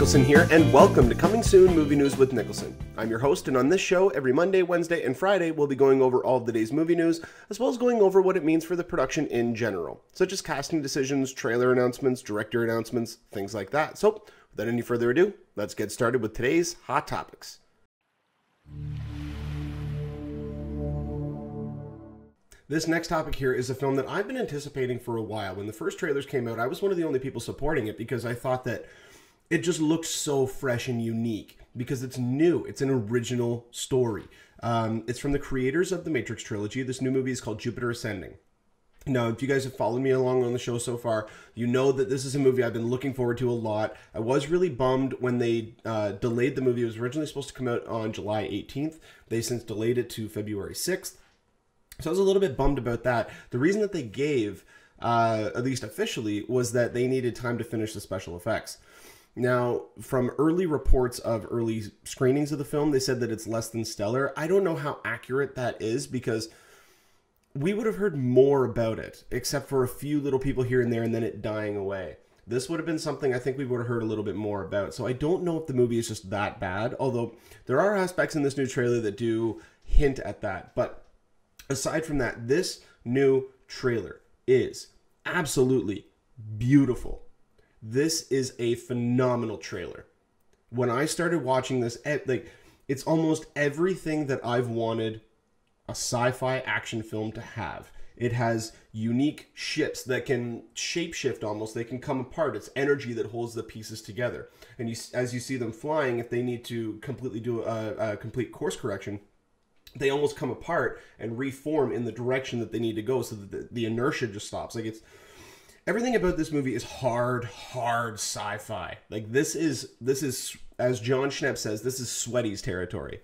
Niklsun here, and welcome to Coming Soon Movie News with Niklsun. I'm your host, and on this show, every Monday, Wednesday, and Friday, we'll be going over all of the day's movie news, as well as going over what it means for the production in general, such as casting decisions, trailer announcements, director announcements, things like that. So, without any further ado, let's get started with today's Hot Topics. This next topic here is a film that I've been anticipating for a while. When the first trailers came out, I was one of the only people supporting it because I thought that it just looked so fresh and unique because it's new. It's an original story. It's from the creators of the Matrix trilogy. This new movie is called Jupiter Ascending. Now, if you guys have followed me along on the show so far, you know that this is a movie I've been looking forward to a lot. I was really bummed when they delayed the movie. It was originally supposed to come out on July 18th. They since delayed it to February 6th. So I was a little bit bummed about that. The reason that they gave, at least officially, was that they needed time to finish the special effects. Now, from early reports of early screenings of the film, they said that it's less than stellar. I don't know how accurate that is because we would have heard more about it, except for a few little people here and there and then it dying away. This would have been something I think we would have heard a little bit more about. So I don't know if the movie is just that bad, although there are aspects in this new trailer that do hint at that. But aside from that, this new trailer is absolutely beautiful. This is a phenomenal trailer. When I started watching this, it's almost everything that I've wanted a sci-fi action film to have. It has unique ships that can shapeshift almost. They can come apart. It's energy that holds the pieces together. And as you see them flying, if they need to completely do a complete course correction, they almost come apart and reform in the direction that they need to go so that the inertia just stops. Like, it's everything about this movie is hard sci-fi. Like, this is as John Schnepp says, this is Sweaty's territory.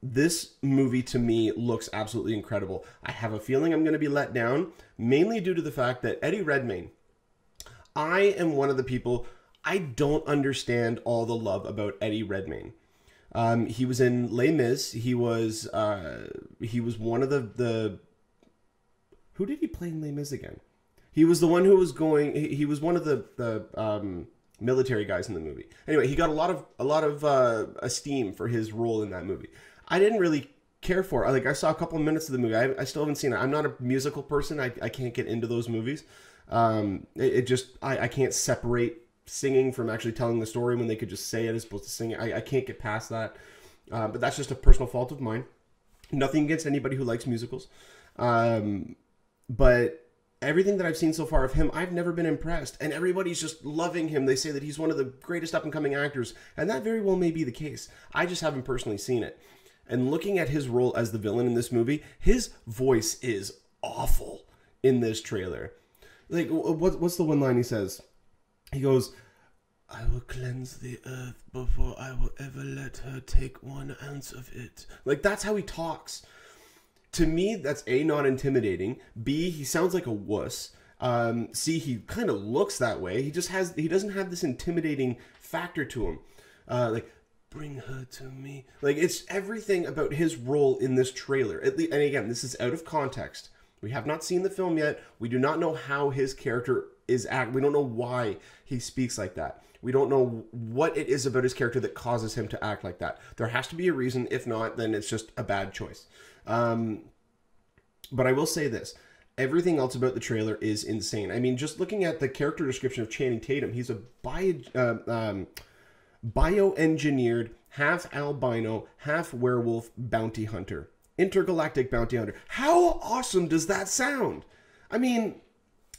This movie to me looks absolutely incredible. I have a feeling I'm going to be let down, mainly due to the fact that Eddie Redmayne, I am one of the people, I don't understand all the love about Eddie Redmayne. He was in Les Mis. He was one of the who did he play in Les Mis again? He was the one who was going. He was one of the military guys in the movie. Anyway, he got a lot of esteem for his role in that movie. I didn't really care for it. Like, I saw a couple of minutes of the movie. I still haven't seen it. I'm not a musical person. I can't get into those movies. I can't separate singing from actually telling the story when they could just say it as opposed to sing it. I can't get past that. But that's just a personal fault of mine. Nothing against anybody who likes musicals. But everything that I've seen so far of him, I've never been impressed. And everybody's just loving him. They say that he's one of the greatest up-and-coming actors. And that very well may be the case. I just haven't personally seen it. And looking at his role as the villain in this movie, his voice is awful in this trailer. Like, what's the one line he says? He goes, "I will cleanse the earth before I will ever let her take 1 ounce of it." Like, that's how he talks. To me, that's A, not intimidating. B, he sounds like a wuss. C, he kind of looks that way. He doesn't have this intimidating factor to him. Like, "Bring her to me." Like, it's everything about his role in this trailer. And again, this is out of context. We have not seen the film yet. We do not know how his character is we don't know why he speaks like that. We don't know what it is about his character that causes him to act like that. There has to be a reason. If not, then it's just a bad choice. But I will say this. Everything else about the trailer is insane. I mean, just looking at the character description of Channing Tatum, he's a bioengineered, half albino, half werewolf bounty hunter. Intergalactic bounty hunter. How awesome does that sound? I mean,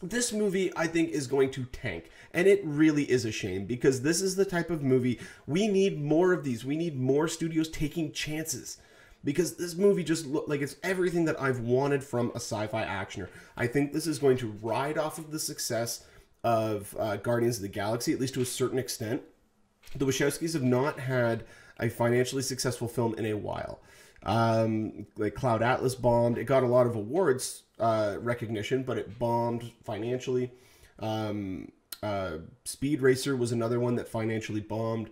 this movie, I think, is going to tank. And it really is a shame because this is the type of movie, we need more of these. We need more studios taking chances. Because this movie just looks like it's everything that I've wanted from a sci-fi actioner. I think this is going to ride off of the success of Guardians of the Galaxy, at least to a certain extent. The Wachowskis have not had a financially successful film in a while. Like Cloud Atlas bombed. It got a lot of awards recognition, but it bombed financially. Speed Racer was another one that financially bombed.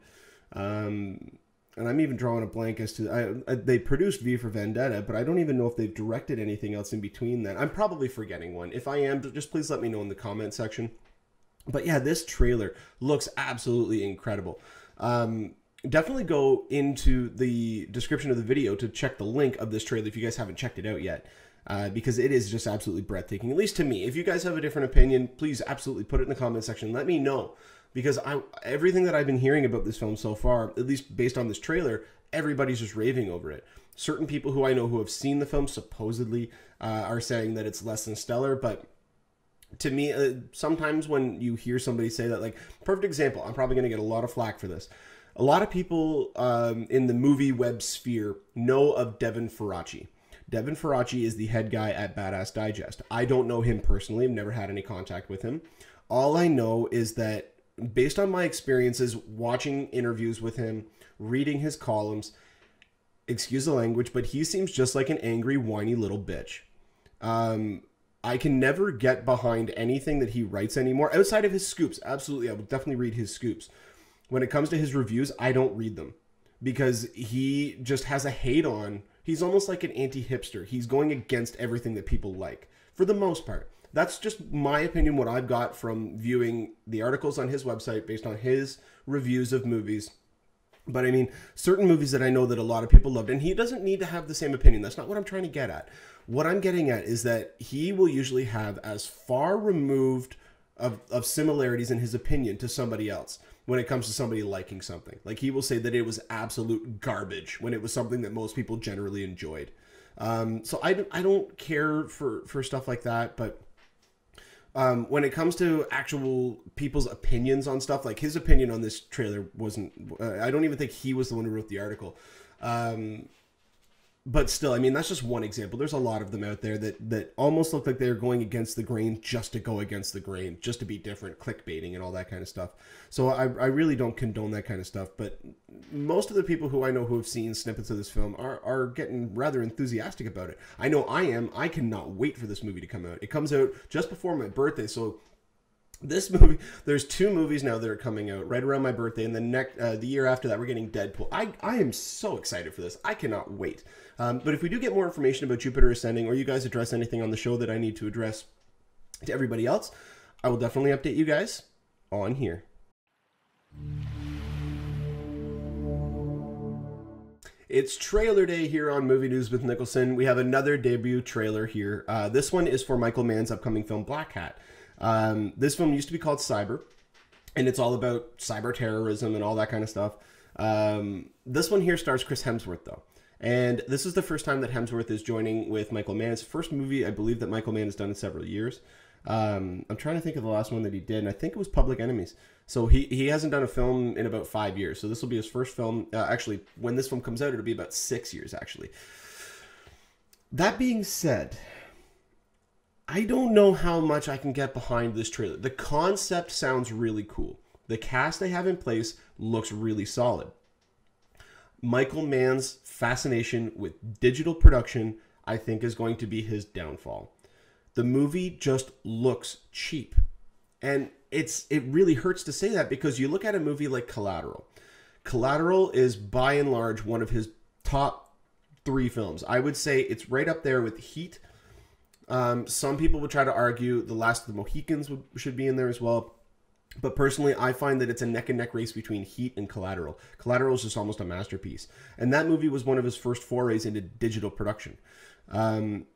And I'm even drawing a blank as to... they produced V for Vendetta, but I don't even know if they've directed anything else in between that. I'm probably forgetting one. If I am, just please let me know in the comment section. But yeah, this trailer looks absolutely incredible. Definitely go into the description of the video to check the link of this trailer if you guys haven't checked it out yet. Because it is just absolutely breathtaking, at least to me. If you guys have a different opinion, please absolutely put it in the comment section. Let me know. Because everything that I've been hearing about this film so far, at least based on this trailer, everybody's just raving over it. Certain people who I know who have seen the film supposedly are saying that it's less than stellar, but to me, sometimes when you hear somebody say that, like, perfect example, I'm probably going to get a lot of flack for this. A lot of people in the movie web sphere know of Devin Faraci. Devin Faraci is the head guy at Badass Digest. I don't know him personally. I've never had any contact with him. All I know is that based on my experiences watching interviews with him, reading his columns, excuse the language, but he seems just like an angry, whiny little bitch. I can never get behind anything that he writes anymore, outside of his scoops. Absolutely, I will definitely read his scoops. When it comes to his reviews, I don't read them because he just has a hate on. He's almost like an anti-hipster. He's going against everything that people like, for the most part. That's just my opinion, what I've got from viewing the articles on his website based on his reviews of movies. But I mean, certain movies that I know that a lot of people loved, and he doesn't need to have the same opinion. That's not what I'm trying to get at. What I'm getting at is that he will usually have as far removed of similarities in his opinion to somebody else when it comes to somebody liking something. Like, he will say that it was absolute garbage when it was something that most people generally enjoyed. So I don't care for stuff like that, but when it comes to actual people's opinions on stuff, like his opinion on this trailer wasn't, I don't even think he was the one who wrote the article. But still, I mean, that's just one example. There's a lot of them out there that almost look like they're going against the grain just to go against the grain, just to be different, clickbaiting and all that kind of stuff. So I really don't condone that kind of stuff. But most of the people who I know who have seen snippets of this film are getting rather enthusiastic about it. I know I am. I cannot wait for this movie to come out. It comes out just before my birthday, so this movie, there's 2 movies now that are coming out right around my birthday, and the year after that, we're getting Deadpool. I am so excited for this. I cannot wait. But if we do get more information about Jupiter Ascending, or you guys address anything on the show that I need to address to everybody else, I will definitely update you guys on here. It's trailer day here on Movie News with Niklsun. We have another debut trailer here. This one is for Michael Mann's upcoming film Blackhat. This film used to be called Cyber, and it's all about cyber terrorism and all that kind of stuff. This one here stars Chris Hemsworth, though. And this is the first time that Hemsworth is joining with Michael Mann. It's the first movie, I believe, that Michael Mann has done in several years. I'm trying to think of the last one that he did, and I think it was Public Enemies. So he hasn't done a film in about 5 years. So this will be his first film. Actually, when this film comes out, it'll be about 6 years, actually. That being said, I don't know how much I can get behind this trailer. The concept sounds really cool. The cast they have in place looks really solid. Michael Mann's fascination with digital production, I think, is going to be his downfall. The movie just looks cheap. And it really hurts to say that, because you look at a movie like Collateral. Collateral is, by and large, one of his top 3 films. I would say it's right up there with Heat. Some people would try to argue The Last of the Mohicans should be in there as well. But personally, I find that it's a neck-and-neck race between Heat and Collateral. Collateral is just almost a masterpiece. And that movie was one of his first forays into digital production.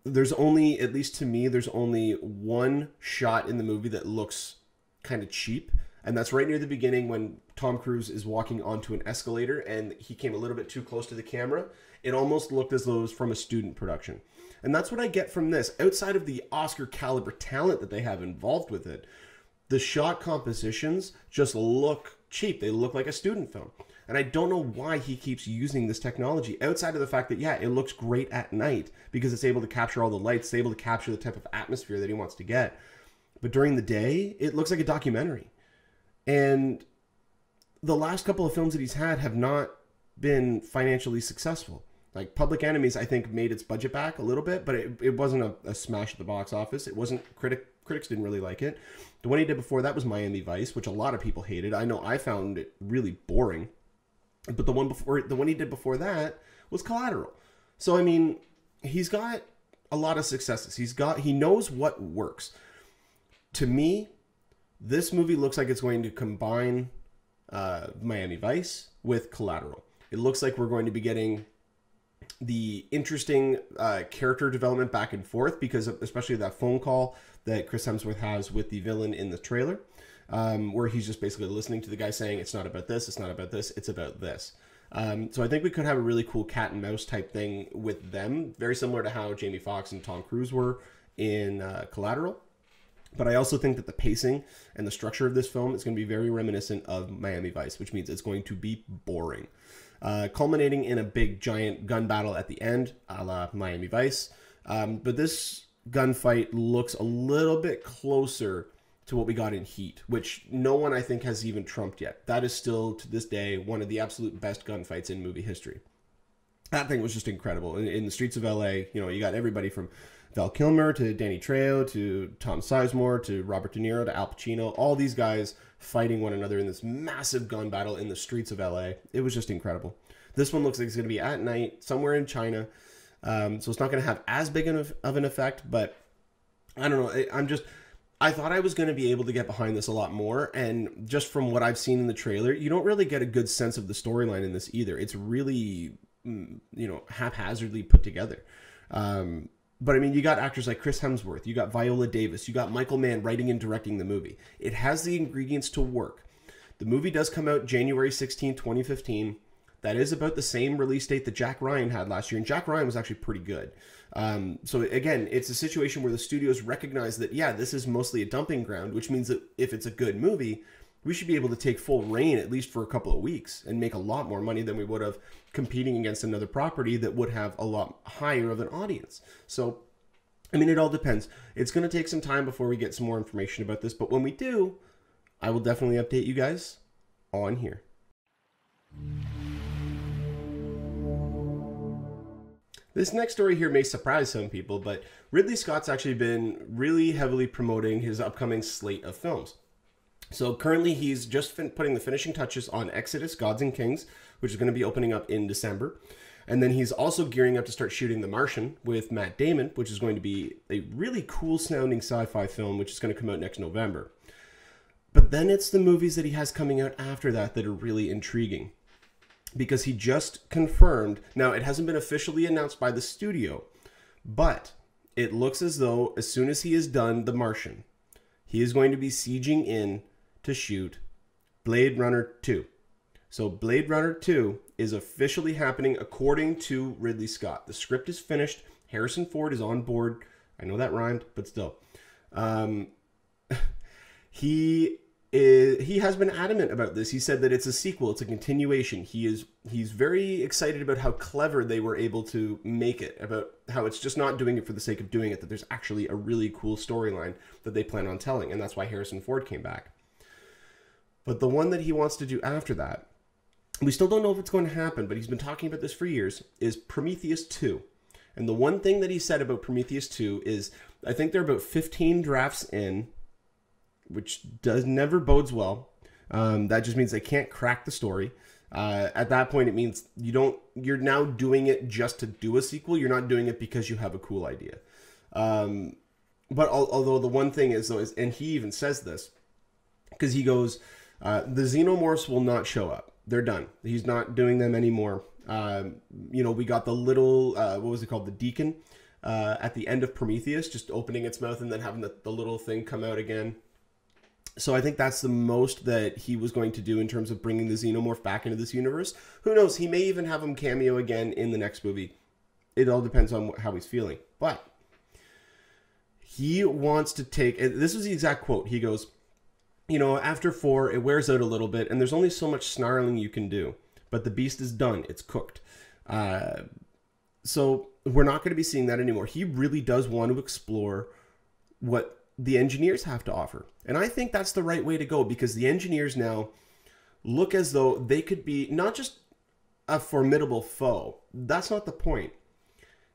There's only, at least to me, there's only one shot in the movie that looks kind of cheap. And that's right near the beginning when Tom Cruise is walking onto an escalator and he came a little bit too close to the camera. It almost looked as though it was from a student production. And that's what I get from this. Outside of the Oscar caliber talent that they have involved with it, the shot compositions just look cheap. They look like a student film. And I don't know why he keeps using this technology, outside of the fact that, yeah, it looks great at night because it's able to capture all the lights. It's able to capture the type of atmosphere that he wants to get. But during the day, it looks like a documentary. And the last couple of films that he's had have not been financially successful. Like Public Enemies, I think, made its budget back a little bit, but it wasn't a smash at the box office. It wasn't, critics didn't really like it. The one he did before that was Miami Vice, which a lot of people hated. I know I found it really boring. But the one he did before that was Collateral. So I mean, he's got a lot of successes. He knows what works. To me, This movie looks like it's going to combine Miami Vice with Collateral. It looks like we're going to be getting the interesting character development back and forth, because of, especially that phone call that Chris Hemsworth has with the villain in the trailer, where he's just basically listening to the guy saying, it's not about this, it's not about this, it's about this. So I think we could have a really cool cat and mouse type thing with them, very similar to how Jamie Foxx and Tom Cruise were in Collateral. But I also think that the pacing and the structure of this film is going to be very reminiscent of Miami Vice, which means it's going to be boring. Culminating in a big giant gun battle at the end, a la Miami Vice. But this gunfight looks a little bit closer to what we got in Heat, which no one I think has even trumped yet. That is still, to this day, one of the absolute best gunfights in movie history. That thing was just incredible. In the streets of LA, you know, you got everybody from Val Kilmer to Danny Trejo to Tom Sizemore to Robert De Niro to Al Pacino, all these guys fighting one another in this massive gun battle in the streets of LA. It was just incredible. This one looks like it's going to be at night somewhere in China, so it's not going to have as big of an effect, but I don't know. I thought I was going to be able to get behind this a lot more, and just from what I've seen in the trailer, you don't really get a good sense of the storyline in this either. It's really, you know, haphazardly put together. But I mean, you got actors like Chris Hemsworth, you got Viola Davis, you got Michael Mann writing and directing the movie. It has the ingredients to work. The movie does come out January 16, 2015. That is about the same release date that Jack Ryan had last year, and Jack Ryan was actually pretty good. So again, it's a situation where the studios recognize that, yeah, this is mostly a dumping ground, which means that if it's a good movie, we should be able to take full reign at least for a couple of weeks and make a lot more money than we would have competing against another property that would have a lot higher of an audience. So, I mean, it all depends. It's going to take some time before we get some more information about this, but when we do, I will definitely update you guys on here. This next story here may surprise some people, but Ridley Scott's actually been really heavily promoting his upcoming slate of films. So currently he's just putting the finishing touches on Exodus, Gods and Kings, which is going to be opening up in December. And then he's also gearing up to start shooting The Martian with Matt Damon, which is going to be a really cool sounding sci-fi film, which is going to come out next November. But then it's the movies that he has coming out after that that are really intriguing. Because he just confirmed, now it hasn't been officially announced by the studio, but it looks as though as soon as he is done The Martian, he is going to be sieging in to shoot Blade Runner 2. So Blade Runner 2 is officially happening according to Ridley Scott. The script is finished. Harrison Ford is on board. I know that rhymed, but still. He has been adamant about this. He said that it's a sequel, it's a continuation. He's very excited about how clever they were able to make it, about how it's just not doing it for the sake of doing it, that there's actually a really cool storyline that they plan on telling, and that's why Harrison Ford came back. But the one that he wants to do after that, we still don't know if it's going to happen, but he's been talking about this for years, is Prometheus 2. And the one thing that he said about Prometheus 2 is, I think they're about 15 drafts in, which never bodes well. That just means they can't crack the story. At that point, it means you're now doing it just to do a sequel. You're not doing it because you have a cool idea. But although the one thing is, though, and he even says this, because he goes, the xenomorphs will not show up. They're done. He's not doing them anymore. We got the little, what was it called? The Deacon at the end of Prometheus, just opening its mouth and then having the little thing come out again. So I think that's the most that he was going to do in terms of bringing the xenomorph back into this universe. Who knows? He may even have him cameo again in the next movie. It all depends on how he's feeling. But he wants to take... This was the exact quote. He goes, after 4, it wears out a little bit, and there's only so much snarling you can do. But the beast is done. It's cooked. So we're not going to be seeing that anymore. He really does want to explore what the engineers have to offer. And I think that's the right way to go, because the engineers now look as though they could be not just a formidable foe. That's not the point.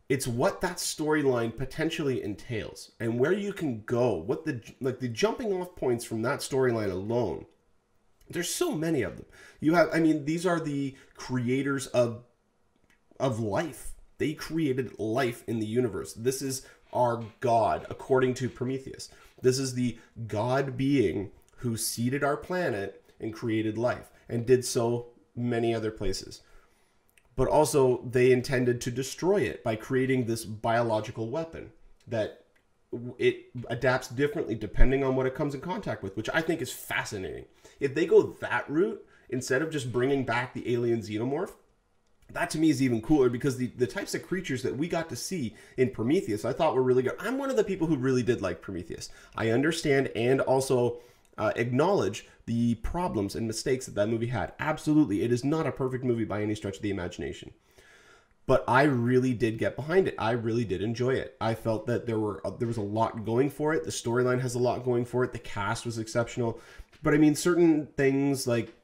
It's what that storyline potentially entails and where you can go, what the jumping off points from that storyline alone. There's so many of them. These are the creators of life. They created life in the universe. This is our God, according to Prometheus. This is the God being who seeded our planet and created life, and did so many other places. But also, they intended to destroy it by creating this biological weapon that it adapts differently depending on what it comes in contact with, which I think is fascinating. If they go that route, instead of just bringing back the alien xenomorph, that to me is even cooler, because the types of creatures that we got to see in Prometheus, I thought were really good. I'm one of the people who really did like Prometheus. I understand and also acknowledge the problems and mistakes that movie had. Absolutely, it is not a perfect movie by any stretch of the imagination. But I really did get behind it. I really did enjoy it. I felt that there was a lot going for it. The storyline has a lot going for it. The cast was exceptional. But I mean, certain things like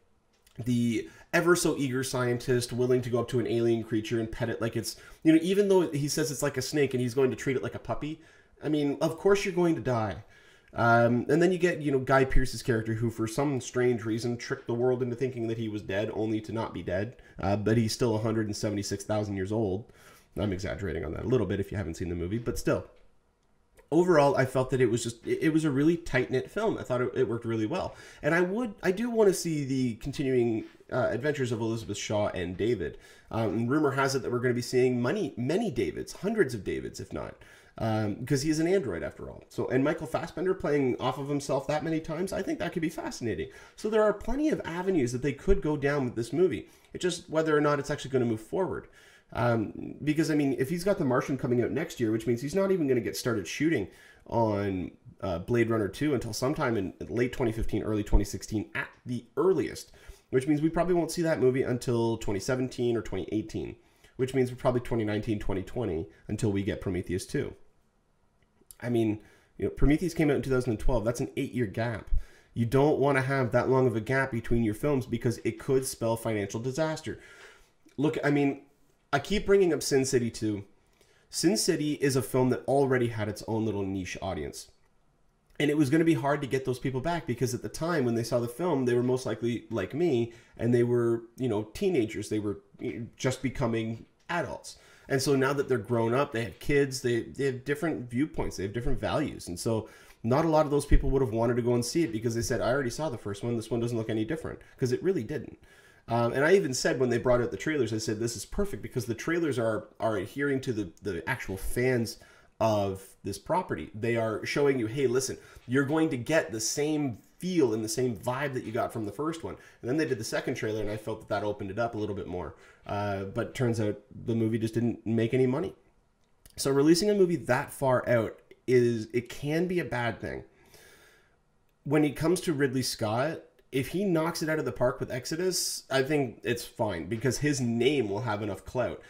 the ever so eager scientist willing to go up to an alien creature and pet it like it's, you know, even though he says it's like a snake and he's going to treat it like a puppy. I mean, of course you're going to die. And then you get, you know, Guy Pearce's character, who for some strange reason tricked the world into thinking that he was dead, only to not be dead. But he's still 176,000 years old. I'm exaggerating on that a little bit if you haven't seen the movie, but still. Overall, I felt that it was a really tight-knit film. I thought it worked really well. And I do want to see the continuing adventures of Elizabeth Shaw and David. And rumor has it that we're going to be seeing many Davids, hundreds of Davids, if not. Because he's an android after all. So, and Michael Fassbender playing off of himself that many times, I think that could be fascinating. So there are plenty of avenues that they could go down with this movie. It's just whether or not it's actually going to move forward. Because, I mean, if he's got The Martian coming out next year, which means he's not even going to get started shooting on Blade Runner 2 until sometime in late 2015, early 2016 at the earliest, which means we probably won't see that movie until 2017 or 2018, which means we're probably 2019, 2020 until we get Prometheus 2. I mean, you know, Prometheus came out in 2012. That's an 8-year gap. You don't want to have that long of a gap between your films because it could spell financial disaster. Look, I mean, I keep bringing up Sin City 2. Sin City is a film that already had its own little niche audience. And it was going to be hard to get those people back because at the time when they saw the film, they were most likely like me, and they were, you know, teenagers. They were just becoming adults. And so now that they're grown up, they have kids, they have different viewpoints, they have different values. And so not a lot of those people would have wanted to go and see it because they said, I already saw the first one, this one doesn't look any different. Because it really didn't. And I even said when they brought out the trailers, I said, this is perfect because the trailers are adhering to the actual fans of this property. They are showing you, hey, listen, you're going to get the same feel and the same vibe that you got from the first one. And then they did the second trailer, and I felt that opened it up a little bit more. But turns out the movie just didn't make any money. So releasing a movie that far out it can be a bad thing. When it comes to Ridley Scott, if he knocks it out of the park with Exodus, I think it's fine because his name will have enough clout.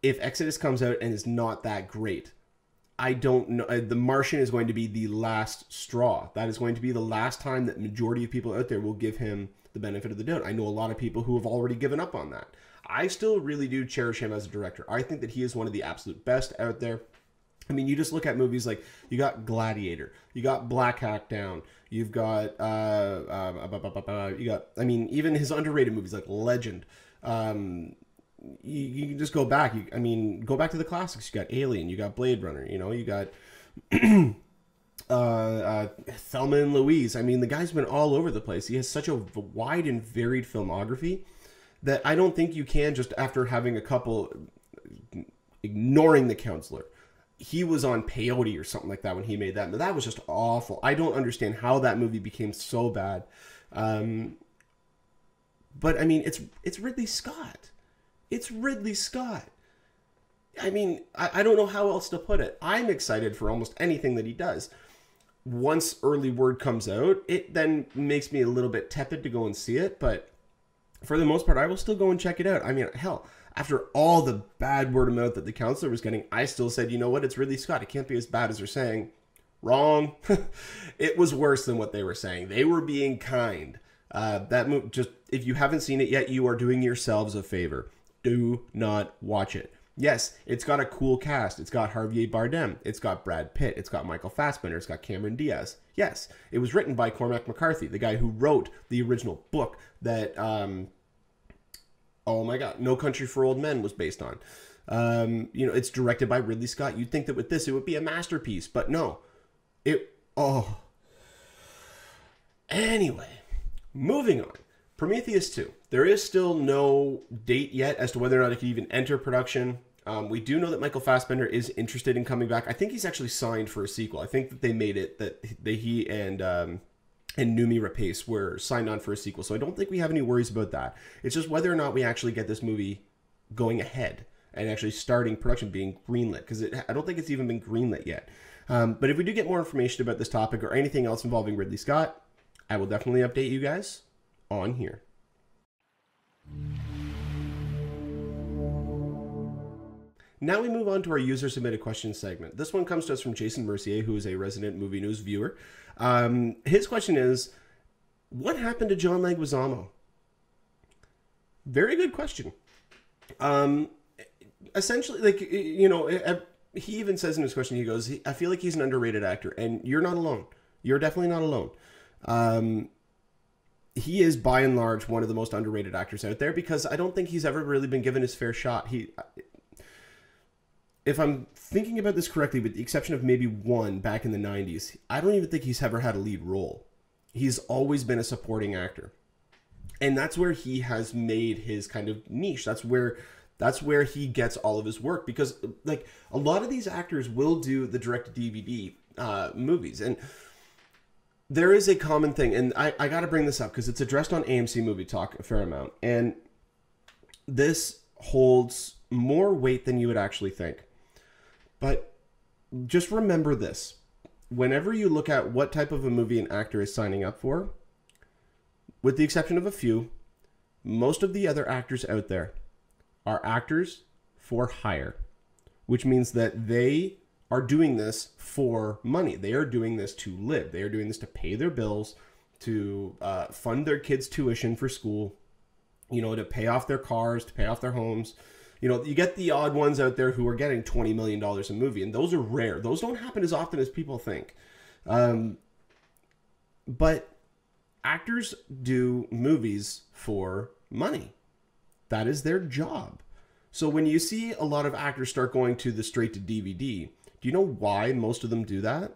If Exodus comes out and is not that great, I don't know. The Martian is going to be the last straw. That is going to be the last time that majority of people out there will give him the benefit of the doubt. I know a lot of people who have already given up on that. I still really do cherish him as a director. I think that he is one of the absolute best out there. I mean, you just look at movies like, you got Gladiator, you got Blackhat Down, you've got, I mean, even his underrated movies like Legend. You can just go back. Go back to the classics. You got Alien, you got Blade Runner, you know, you got Thelma and Louise. I mean, the guy's been all over the place. He has such a wide and varied filmography that I don't think you can just after having a couple, ignoring The Counselor. He was on peyote or something like that when he made that. But that was just awful. I don't understand how that movie became so bad. But I mean, it's Ridley Scott. It's Ridley Scott. I mean, I don't know how else to put it. I'm excited for almost anything that he does. Once early word comes out, it then makes me a little bit tepid to go and see it. But for the most part, I will still go and check it out. I mean, hell, after all the bad word of mouth that The Counselor was getting, I still said, you know what? It's Ridley Scott. It can't be as bad as they're saying. Wrong. It was worse than what they were saying. They were being kind. That movie, just if you haven't seen it yet, you are doing yourselves a favor. Do not watch it. Yes, it's got a cool cast. It's got Javier Bardem. It's got Brad Pitt. It's got Michael Fassbender. It's got Cameron Diaz. Yes, it was written by Cormac McCarthy, the guy who wrote the original book that, oh my God, No Country for Old Men was based on. You know, it's directed by Ridley Scott. You'd think that with this, it would be a masterpiece, but no. Anyway, moving on. Prometheus 2. There is still no date yet as to whether or not it could even enter production. We do know that Michael Fassbender is interested in coming back. I think he's actually signed for a sequel. I think that they made it that he and Noomi Rapace were signed on for a sequel. So I don't think we have any worries about that. It's just whether or not we actually get this movie going ahead and actually starting production, being greenlit, because I don't think it's even been greenlit yet. But if we do get more information about this topic or anything else involving Ridley Scott, I will definitely update you guys on here. Now we move on to our user submitted questions segment. This one comes to us from Jason Mercier, who is a resident Movie News viewer. His question is, what happened to John Leguizamo? Very good question. Essentially, like, you know, he even says in his question, he goes, I feel like he's an underrated actor, and you're not alone. You're definitely not alone. He is, by and large, one of the most underrated actors out there because I don't think he's ever really been given his fair shot. If I'm thinking about this correctly, with the exception of maybe one back in the 90s, I don't even think he's ever had a lead role. He's always been a supporting actor. And that's where he has made his kind of niche. That's where he gets all of his work, because like a lot of these actors will do the direct-to-DVD movies. And there is a common thing, and I got to bring this up because it's addressed on AMC Movie Talk a fair amount. And this holds more weight than you would actually think. But just remember this. Whenever you look at what type of a movie an actor is signing up for, with the exception of a few, most of the other actors out there are actors for hire, which means that they are doing this for money. They are doing this to live. They are doing this to pay their bills, to fund their kids' tuition for school, you know, to pay off their cars, to pay off their homes. You know, you get the odd ones out there who are getting $20 million a movie, and those are rare. Those don't happen as often as people think. But actors do movies for money. That is their job. So when you see a lot of actors start going to the straight to DVD, do you know why most of them do that?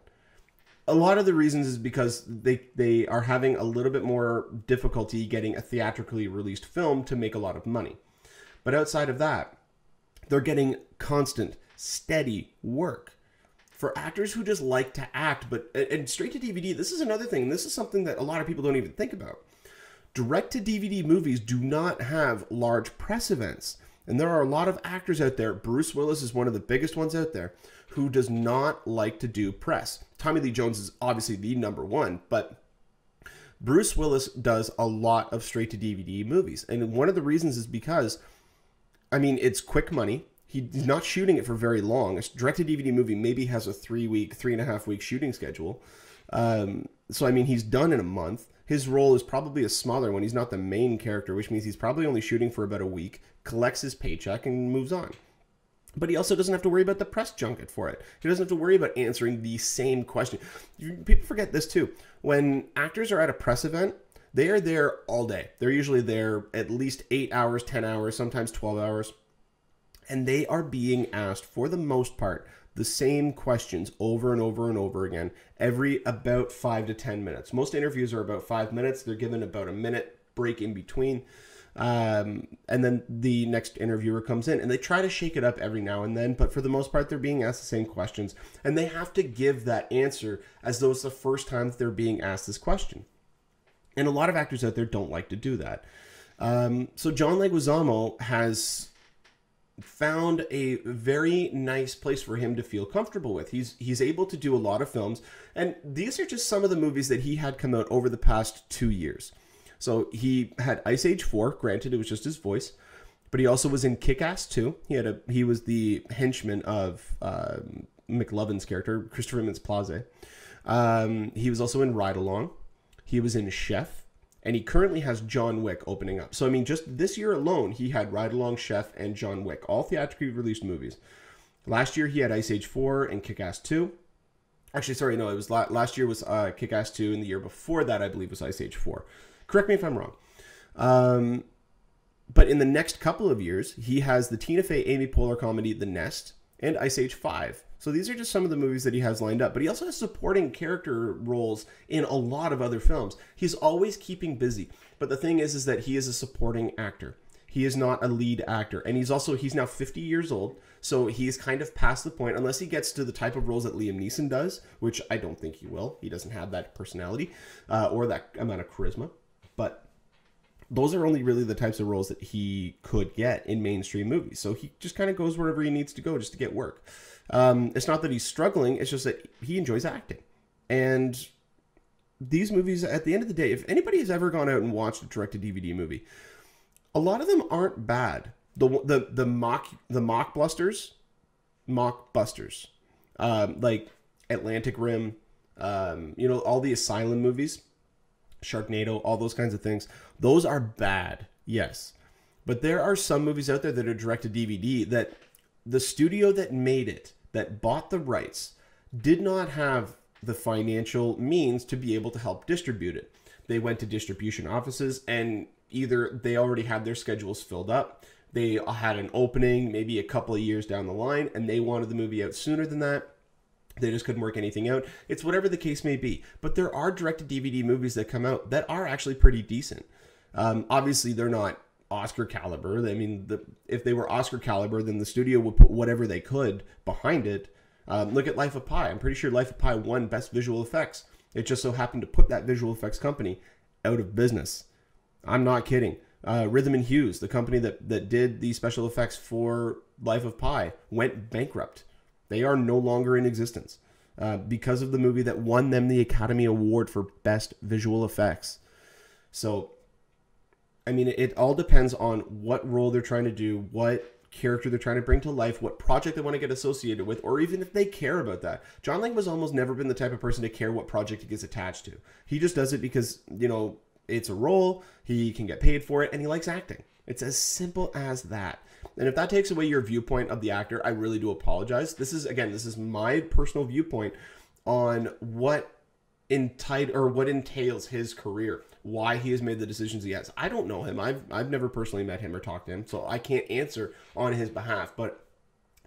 A lot of the reasons is because they are having a little bit more difficulty getting a theatrically released film to make a lot of money. But outside of that, they're getting constant, steady work. For actors who just like to act, and straight to DVD, this is another thing. This is something that a lot of people don't even think about. Direct-to-DVD movies do not have large press events. And there are a lot of actors out there, Bruce Willis is one of the biggest ones out there, who does not like to do press. Tommy Lee Jones is obviously the number one, but Bruce Willis does a lot of straight-to-DVD movies. And one of the reasons is because, I mean, it's quick money. He's not shooting it for very long. A direct-to-DVD movie maybe has a 3.5 week shooting schedule. So, I mean, he's done in a month. His role is probably a smaller one. He's not the main character, which means he's probably only shooting for about a week, collects his paycheck, and moves on. But he also doesn't have to worry about the press junket for it. He doesn't have to worry about answering the same question. People forget this too. When actors are at a press event, they are there all day. They're usually there at least 8 hours, 10 hours, sometimes 12 hours. And they are being asked, for the most part, the same questions over and over and over again, every about 5 to 10 minutes. Most interviews are about 5 minutes. They're given about a minute break in between. And then the next interviewer comes in, and they try to shake it up every now and then, but for the most part, they're being asked the same questions, and they have to give that answer as though it's the first time that they're being asked this question. And a lot of actors out there don't like to do that. So John Leguizamo has found a very nice place for him to feel comfortable with. He's able to do a lot of films, and these are just some of the movies that he had come out over the past 2 years. So he had Ice Age 4, granted it was just his voice, but he also was in Kick-Ass 2. He was the henchman of McLovin's character, Christopher Mintz-Plasse. He was also in Ride Along. He was in Chef, and he currently has John Wick opening up. So I mean, just this year alone, he had Ride Along, Chef, and John Wick, all theatrically released movies. Last year he had Ice Age 4 and Kick-Ass 2. Actually, sorry, no, it was last year was Kick-Ass 2, and the year before that, I believe, was Ice Age 4. Correct me if I'm wrong. But in the next couple of years, he has the Tina Fey, Amy Poehler comedy, The Nest, and Ice Age 5. So these are just some of the movies that he has lined up. But he also has supporting character roles in a lot of other films. He's always keeping busy. But the thing is that he is a supporting actor. He is not a lead actor. And he's now 50 years old. So he's kind of past the point, unless he gets to the type of roles that Liam Neeson does, which I don't think he will. He doesn't have that personality or that amount of charisma. But those are only really the types of roles that he could get in mainstream movies. So he just kind of goes wherever he needs to go just to get work. It's not that he's struggling. It's just that he enjoys acting. And these movies, at the end of the day, if anybody has ever gone out and watched a direct-to-DVD movie, a lot of them aren't bad. The mockbusters, like Atlantic Rim, all the Asylum movies, Sharknado, all those kinds of things, those are bad, yes. But there are some movies out there that are direct-to-DVD that the studio that made it, that bought the rights, did not have the financial means to be able to help distribute it. They went to distribution offices, and either they already had their schedules filled up, they had an opening maybe a couple of years down the line, and they wanted the movie out sooner than that. They just couldn't work anything out. It's whatever the case may be. But there are direct-to-DVD movies that come out that are actually pretty decent. Obviously, they're not Oscar caliber. I mean, if they were Oscar caliber, then the studio would put whatever they could behind it. Look at Life of Pi. I'm pretty sure Life of Pi won Best Visual Effects. It just so happened to put that visual effects company out of business. I'm not kidding. Rhythm and Hues, the company that did the special effects for Life of Pi, went bankrupt. They are no longer in existence because of the movie that won them the Academy Award for Best Visual Effects. So, I mean, it all depends on what role they're trying to do, what character they're trying to bring to life, what project they want to get associated with, or even if they care about that. John Leguizamo's almost never been the type of person to care what project he gets attached to. He just does it because, it's a role, he can get paid for it, and he likes acting. It's as simple as that. And if that takes away your viewpoint of the actor, I really do apologize. This is my personal viewpoint on what entails his career, why he has made the decisions he has. I don't know him. I've never personally met him or talked to him, so I can't answer on his behalf. But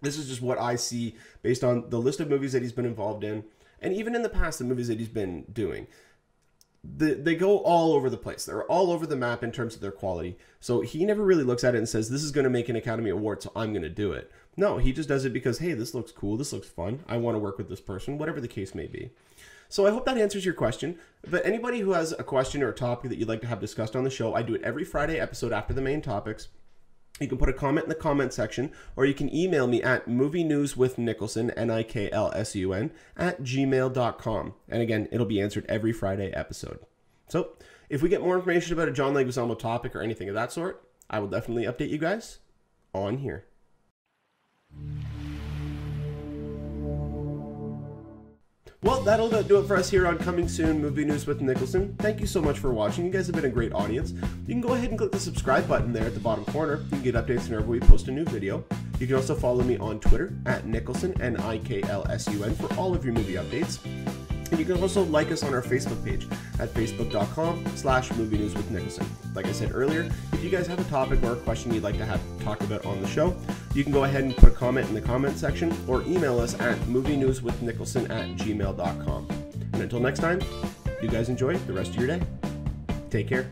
this is just what I see based on the list of movies that he's been involved in, and even in the past, the movies that he's been doing. They go all over the place. They're all over the map in terms of their quality. So he never really looks at it and says, this is going to make an Academy Award, so I'm going to do it. No, he just does it because, hey, this looks cool. This looks fun. I want to work with this person, whatever the case may be. So I hope that answers your question. But anybody who has a question or a topic that you'd like to have discussed on the show, I do it every Friday episode after the main topics. You can put a comment in the comment section, or you can email me at movienewswithniklsun, Niklsun, @gmail.com. And again, it'll be answered every Friday episode. So, if we get more information about a John Leguizamo topic or anything of that sort, I will definitely update you guys on here. Well, that'll do it for us here on Coming Soon Movie News with Niklsun. Thank you so much for watching. You guys have been a great audience. You can go ahead and click the subscribe button there at the bottom corner. You can get updates whenever we post a new video. You can also follow me on Twitter at Niklsun, Niklsun, for all of your movie updates. And you can also like us on our Facebook page at facebook.com/movie news with Niklsun. Like I said earlier, if you guys have a topic or a question you'd like to have talked about on the show, you can go ahead and put a comment in the comment section or email us at movienewswithniklsun@gmail.com. And until next time, you guys enjoy the rest of your day. Take care.